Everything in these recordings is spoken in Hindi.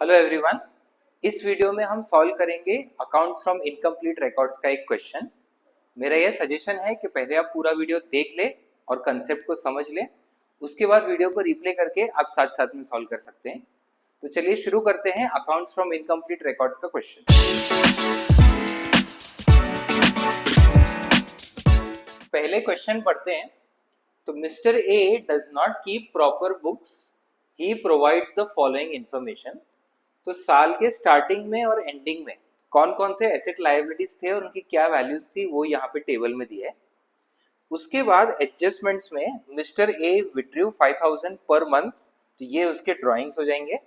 Hello everyone. इस वीडियो में हम सॉल्व करेंगे अकाउंट्स फ्रॉम इनकम्प्लीट रिकॉर्ड्स का एक क्वेश्चन। मेरा यह सजेशन है कि पहले आप पूरा वीडियो देख ले और कंसेप्ट को समझ ले, उसके बाद वीडियो को रिप्ले करके आप साथ साथ में सॉल्व कर सकते हैं। तो चलिए शुरू करते हैं अकाउंट्स फ्रॉम इनकम्प्लीट रिकॉर्ड्स का क्वेश्चन। पहले क्वेश्चन पढ़ते हैं। तो mister A does not keep proper books, he provides the following information. तो साल के स्टार्टिंग में और एंडिंग में कौन कौन से एसेट लायबिलिटीज थे और उनकी क्या वैल्यूज थी वो यहाँ पे टेबल में दिया है। उसके बाद एडजस्टमेंट्स में mister A withdrew 5000 per month, तो ये उसके ड्राइंग्स हो जाएंगे।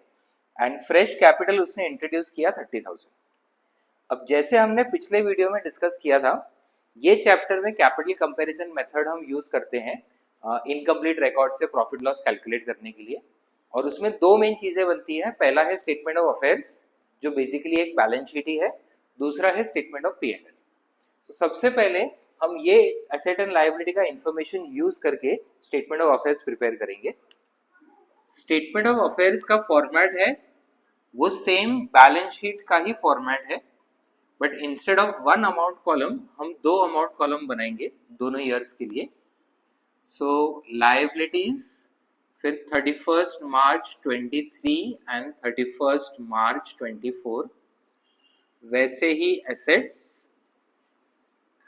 एंड फ्रेश कैपिटल उसने इंट्रोड्यूस किया 30,000। अब जैसे हमने पिछले वीडियो में डिस्कस किया था, ये चैप्टर में कैपिटल कंपैरिजन मेथड हम यूज करते हैं इनकम्प्लीट रिकॉर्ड से प्रॉफिट लॉस कैलकुलेट करने के लिए। और उसमें दो मेन चीजें बनती है। पहला है स्टेटमेंट ऑफ अफेयर्स, जो बेसिकली एक बैलेंस शीट ही है। दूसरा है statement of P and L. तो सबसे पहले हम ये एसेट एंड लायबिलिटी का इंफॉर्मेशन यूज करके स्टेटमेंट ऑफ अफेयर्स प्रिपेयर करेंगे। स्टेटमेंट ऑफ अफेयर्स का फॉर्मेट है वो सेम बैलेंस शीट का ही फॉर्मेट है, but instead of one amount column हम दो अमाउंट कॉलम बनाएंगे दोनों ईयर्स के लिए। सो लायबिलिटीज, फिर 31 मार्च 23 एंड 31 मार्च 24, वैसे ही assets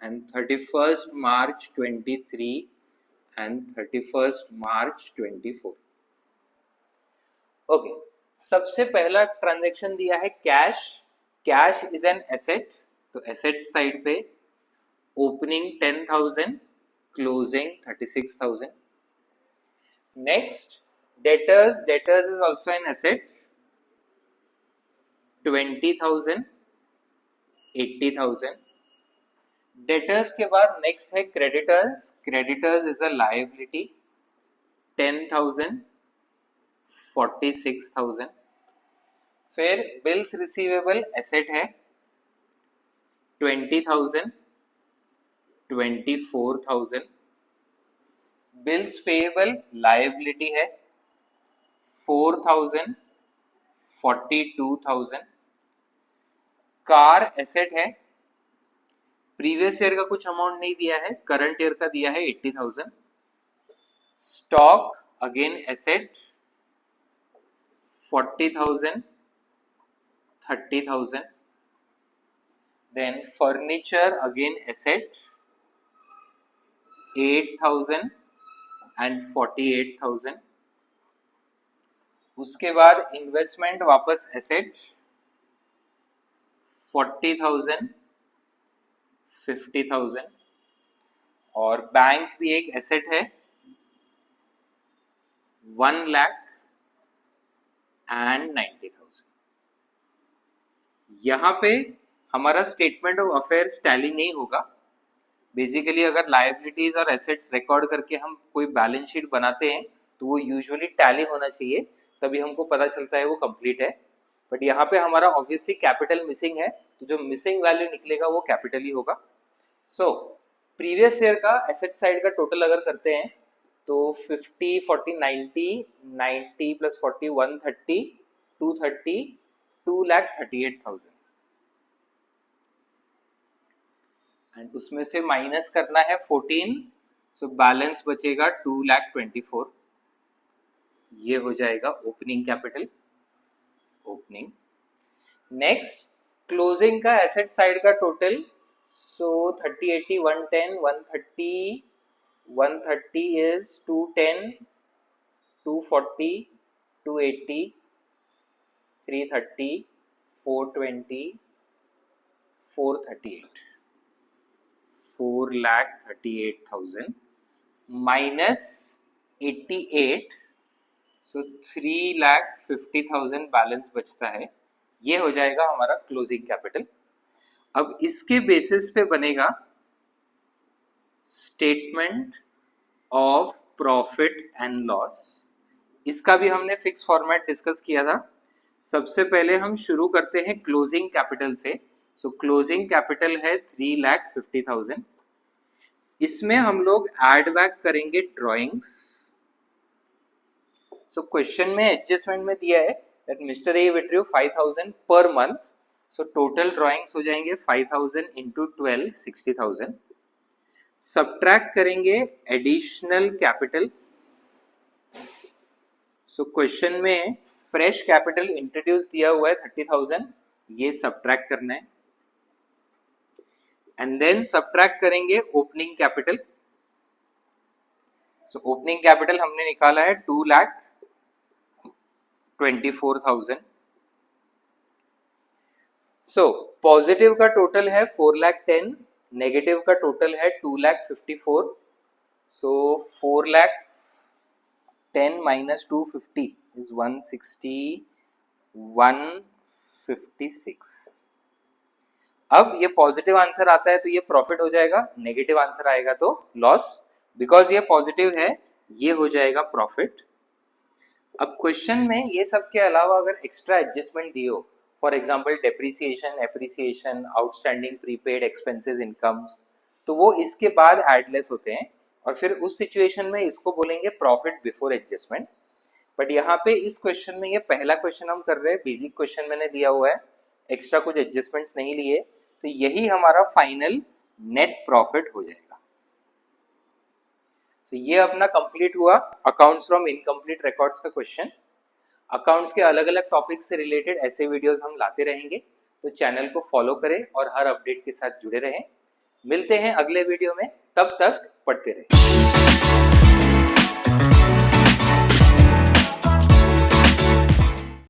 and 31 March 23 and 31 March 24। Okay, सबसे पहला ट्रांजैक्शन दिया है cash. Cash is an asset, तो एसेट साइड पे opening 10,000, closing 36,000। Next, debtors. Debtors is also an asset. 20,000, 80,000. Debtors के बाद next है creditors. Creditors is a liability. 10,000, 46,000. फिर bills receivable asset है 20,000, 24,000. बिल्स पेएबल लायबिलिटी है 4,000, 42,000. कार एसेट है, प्रीवियस ईयर का कुछ अमाउंट नहीं दिया है, करंट ईयर का दिया है 80,000. Stock again asset 40,000, 30,000. Then furniture again asset 8,000 and 48,000. उसके बाद इन्वेस्टमेंट वापस एसेट 40,000, 50,000. और बैंक भी एक एसेट है 1 लाख एंड 90,000. यहाँ पे हमारा स्टेटमेंट ऑफ अफेयर्स टैली नहीं होगा। बेसिकली अगर लायबिलिटीज और एसेट्स रिकॉर्ड करके हम कोई बैलेंस शीट बनाते हैं तो वो यूजुअली टैली होना चाहिए, तभी हमको पता चलता है वो कंप्लीट है। बट यहाँ पे हमारा ऑब्वियसली कैपिटल मिसिंग है, तो जो मिसिंग वैल्यू निकलेगा वो कैपिटल ही होगा। सो प्रीवियस ईयर का एसेट साइड का टोटल अगर करते हैं तो 50, 40, 90, 90 प्लस 40, 130, 230, 2,38,000. एंड उसमें से माइनस करना है 14, सो बैलेंस बचेगा 2,24,000. ये हो जाएगा opening capital, opening. Next closing का एसेट साइड का total, so 30, 80, 110, 130, 130 is 210, 240, 280, 330, 420, 438. 4,38,000 minus 88, so 3,50,000 balance बचता है। ये हो जाएगा हमारा क्लोजिंग कैपिटल। अब इसके बेसिस पे बनेगा statement of profit and loss. इसका भी हमने फिक्स फॉर्मेट डिस्कस किया था। सबसे पहले हम शुरू करते हैं क्लोजिंग कैपिटल से। सो क्लोजिंग कैपिटल है 3,50,000। इसमें हम लोग ऐड बैक करेंगे ड्राइंग्स। सो क्वेश्चन में एडजस्टमेंट में दिया है that Mr. A withdrew 5,000 per month. So total drawings हो जाएंगे 5,000 into 12 60,000. Subtract करेंगे additional capital. So क्वेश्चन में फ्रेश कैपिटल इंट्रोड्यूस दिया हुआ है 30,000, ये सब्ट्रैक्ट करना है. एंड देन सब्ट्रैक्ट करेंगे opening capital. So opening capital हमने निकाला है 2,24,000. सो पॉजिटिव का टोटल है 4,10,000, नेगेटिव का टोटल है 2,54,000. सो 4,10,000 minus 250 is 156. अब ये पॉजिटिव आंसर आता है तो ये प्रॉफिट हो जाएगा, नेगेटिव आंसर आएगा तो लॉस. बिकॉज ये पॉजिटिव है ये हो जाएगा प्रॉफिट. अब क्वेश्चन में ये सब के अलावा अगर एक्स्ट्रा एडजस्टमेंट दिए हो, for example depreciation, appreciation, outstanding prepaid expenses, incomes, तो वो इसके बाद एडलेस होते हैं और फिर उस सिचुएशन में इसको बोलेंगे प्रॉफिट बिफोर एडजस्टमेंट. बट यहाँ पे इस क्वेश्चन में ये पहला क्वेश्चन हम कर रहे हैं, बेसिक क्वेश्चन मैंने दिया हुआ है, एक्स्ट्रा कुछ एडजस्टमेंट्स नहीं लिए, तो यही हमारा फाइनल नेट प्रॉफिट हो जाएगा. तो ये अपना कंप्लीट हुआ अकाउंट्स फ्रॉम इनकम्प्लीट रिकॉर्ड्स का क्वेश्चन. अकाउंट्स के अलग अलग टॉपिक से रिलेटेड ऐसे वीडियोस हम लाते रहेंगे, तो चैनल को फॉलो करें और हर अपडेट के साथ जुड़े रहें. मिलते हैं अगले वीडियो में, तब तक पढ़ते रहें.